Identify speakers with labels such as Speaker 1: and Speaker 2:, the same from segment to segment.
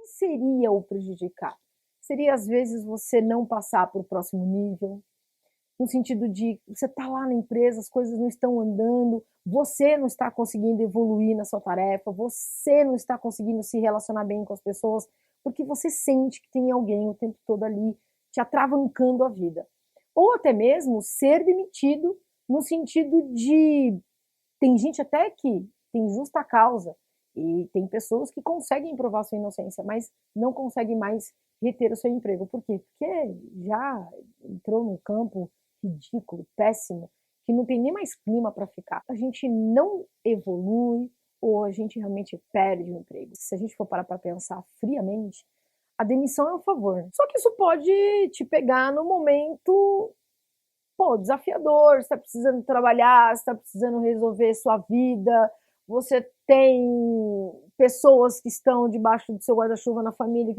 Speaker 1: que seria o prejudicar? Seria, às vezes, você não passar para o próximo nível, no sentido de você está lá na empresa, as coisas não estão andando, você não está conseguindo evoluir na sua tarefa, você não está conseguindo se relacionar bem com as pessoas, porque você sente que tem alguém o tempo todo ali te atravancando a vida. Ou até mesmo ser demitido no sentido de tem gente até que tem justa causa e tem pessoas que conseguem provar sua inocência, mas não conseguem mais reter o seu emprego. Por quê? Porque já entrou num campo ridículo, péssimo, que não tem nem mais clima para ficar. A gente não evolui ou a gente realmente perde o emprego. Se a gente for parar para pensar friamente, a demissão é um favor. Só que isso pode te pegar no momento desafiador, você está precisando trabalhar, você está precisando resolver sua vida, você tem pessoas que estão debaixo do seu guarda-chuva na família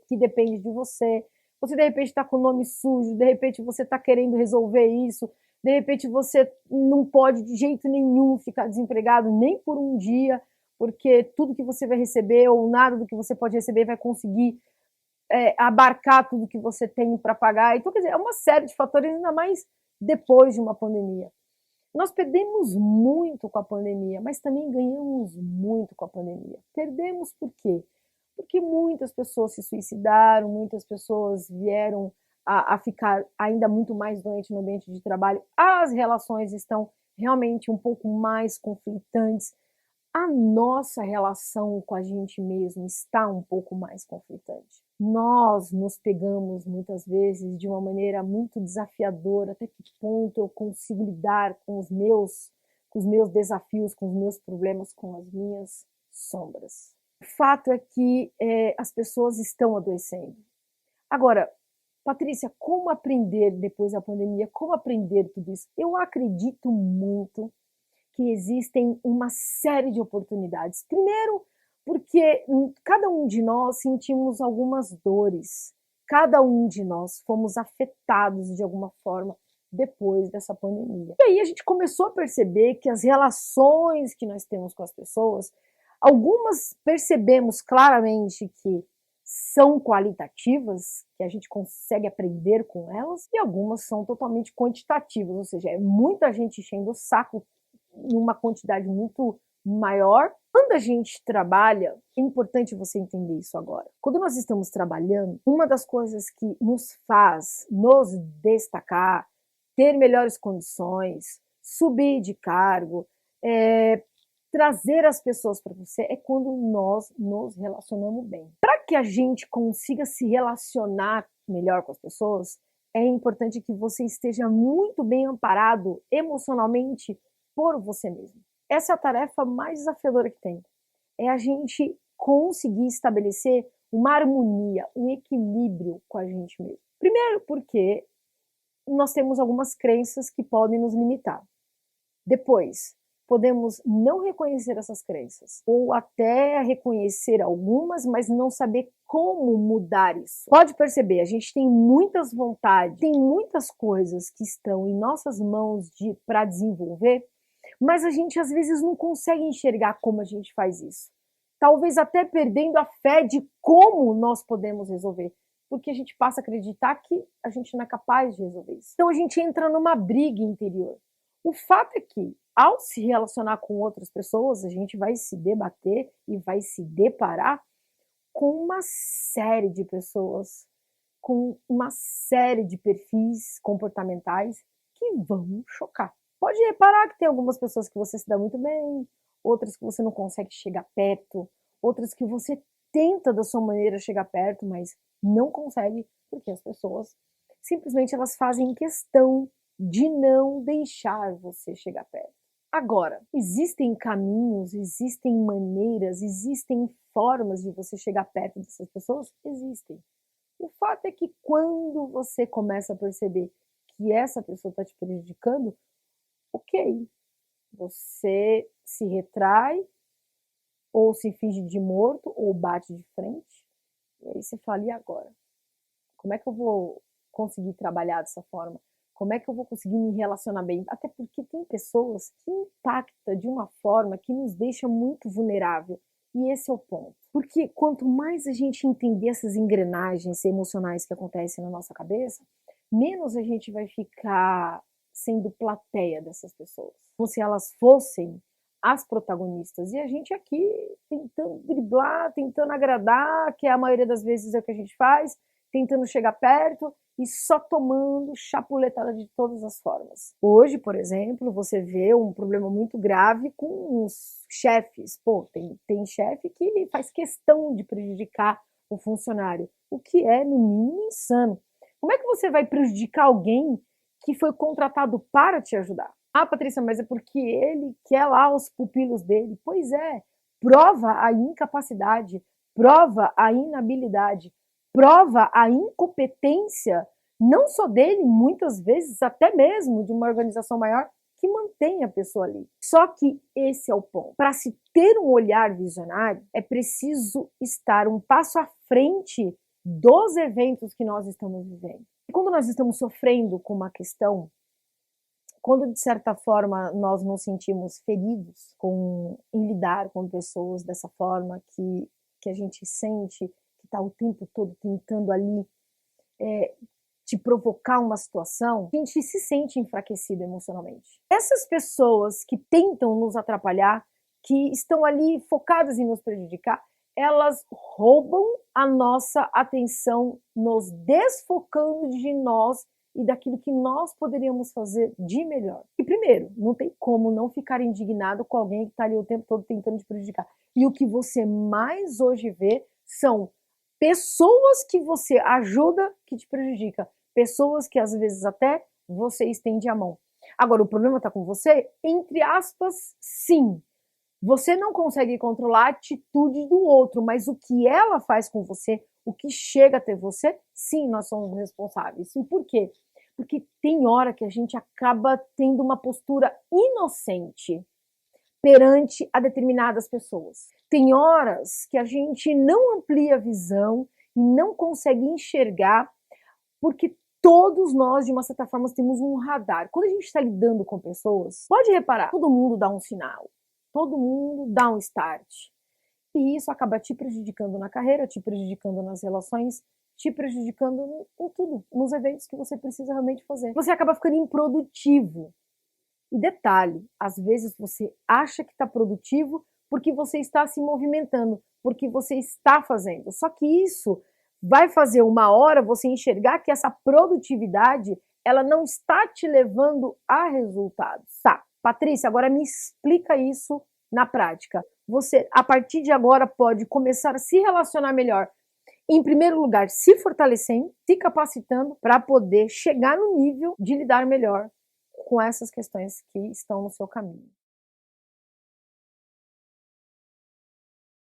Speaker 1: que depende de você, você de repente está com o nome sujo, de repente você está querendo resolver isso, de repente você não pode de jeito nenhum ficar desempregado nem por um dia, porque tudo que você vai receber ou nada do que você pode receber vai conseguir abarcar tudo que você tem para pagar. Então, quer dizer, é uma série de fatores, ainda mais depois de uma pandemia. Nós perdemos muito com a pandemia, mas também ganhamos muito com a pandemia. Perdemos por quê? Porque muitas pessoas se suicidaram, muitas pessoas vieram a ficar ainda muito mais doentes no ambiente de trabalho, as relações estão realmente um pouco mais conflitantes, a nossa relação com a gente mesmo está um pouco mais conflitante. Nós nos pegamos muitas vezes de uma maneira muito desafiadora, até que ponto eu consigo lidar com os meus desafios, com os meus problemas, com as minhas sombras. O fato é que as pessoas estão adoecendo. Agora, Patrícia, como aprender depois da pandemia? Como aprender tudo isso? Eu acredito muito que existem uma série de oportunidades. Primeiro, porque cada um de nós sentimos algumas dores, cada um de nós fomos afetados de alguma forma depois dessa pandemia. E aí a gente começou a perceber que as relações que nós temos com as pessoas, algumas percebemos claramente que são qualitativas, que a gente consegue aprender com elas, e algumas são totalmente quantitativas, ou seja, é muita gente enchendo o saco numa quantidade muito maior. Quando a gente trabalha, é importante você entender isso agora. Quando nós estamos trabalhando, uma das coisas que nos faz nos destacar, ter melhores condições, subir de cargo, trazer as pessoas para você é quando nós nos relacionamos bem. Para que a gente consiga se relacionar melhor com as pessoas, é importante que você esteja muito bem amparado emocionalmente por você mesmo. Essa é a tarefa mais desafiadora que tem. É a gente conseguir estabelecer uma harmonia, um equilíbrio com a gente mesmo. Primeiro porque nós temos algumas crenças que podem nos limitar. Depois, podemos não reconhecer essas crenças, ou até reconhecer algumas, mas não saber como mudar isso. Pode perceber, a gente tem muitas vontades, tem muitas coisas que estão em nossas mãos para desenvolver, mas a gente às vezes não consegue enxergar como a gente faz isso. Talvez até perdendo a fé de como nós podemos resolver, porque a gente passa a acreditar que a gente não é capaz de resolver isso. Então a gente entra numa briga interior. O fato é que, ao se relacionar com outras pessoas, a gente vai se debater e vai se deparar com uma série de pessoas, com uma série de perfis comportamentais que vão chocar. Pode reparar que tem algumas pessoas que você se dá muito bem, outras que você não consegue chegar perto, outras que você tenta da sua maneira chegar perto, mas não consegue, porque as pessoas simplesmente elas fazem questão de não deixar você chegar perto. Agora, existem caminhos, existem maneiras, existem formas de você chegar perto dessas pessoas? Existem. O fato é que quando você começa a perceber que essa pessoa está te prejudicando, ok, você se retrai, ou se finge de morto, ou bate de frente, e aí você fala, e agora? Como é que eu vou conseguir trabalhar dessa forma? Como é que eu vou conseguir me relacionar bem? Até porque tem pessoas que impactam de uma forma que nos deixa muito vulnerável, e esse é o ponto. Porque quanto mais a gente entender essas engrenagens emocionais que acontecem na nossa cabeça, menos a gente vai ficar sendo plateia dessas pessoas. Como se elas fossem as protagonistas. E a gente aqui tentando driblar, tentando agradar, que a maioria das vezes é o que a gente faz, tentando chegar perto e só tomando chapuletada de todas as formas. Hoje, por exemplo, você vê um problema muito grave com os chefes. Pô, tem chefe que faz questão de prejudicar o funcionário, o que é, no mínimo, insano. Como é que você vai prejudicar alguém que foi contratado para te ajudar? Ah, Patrícia, mas é porque ele quer lá os pupilos dele. Pois é, prova a incapacidade, prova a inabilidade, prova a incompetência, não só dele, muitas vezes até mesmo de uma organização maior que mantém a pessoa ali. Só que esse é o ponto. Para se ter um olhar visionário, é preciso estar um passo à frente dos eventos que nós estamos vivendo. E quando nós estamos sofrendo com uma questão, quando de certa forma nós nos sentimos feridos em lidar com pessoas dessa forma, que a gente sente que está o tempo todo tentando ali te provocar uma situação, a gente se sente enfraquecido emocionalmente. Essas pessoas que tentam nos atrapalhar, que estão ali focadas em nos prejudicar, elas roubam a nossa atenção, nos desfocando de nós e daquilo que nós poderíamos fazer de melhor. E primeiro, não tem como não ficar indignado com alguém que está ali o tempo todo tentando te prejudicar. E o que você mais hoje vê são pessoas que você ajuda que te prejudica, pessoas que às vezes até você estende a mão. Agora, o problema está com você? Entre aspas, sim. Você não consegue controlar a atitude do outro, mas o que ela faz com você, o que chega até você, sim, nós somos responsáveis. E por quê? Porque tem hora que a gente acaba tendo uma postura inocente perante a determinadas pessoas. Tem horas que a gente não amplia a visão e não consegue enxergar, porque todos nós, de uma certa forma, temos um radar. Quando a gente está lidando com pessoas, pode reparar, todo mundo dá um sinal, todo mundo dá um start. E isso acaba te prejudicando na carreira, te prejudicando nas relações, te prejudicando em tudo, nos eventos que você precisa realmente fazer. Você acaba ficando improdutivo. E detalhe, às vezes você acha que está produtivo porque você está se movimentando, porque você está fazendo. Só que isso vai fazer uma hora você enxergar que essa produtividade, ela não está te levando a resultados. Tá, Patrícia, agora me explica isso na prática. Você, a partir de agora, pode começar a se relacionar melhor. Em primeiro lugar, se fortalecendo, se capacitando para poder chegar no nível de lidar melhor com essas questões que estão no seu caminho.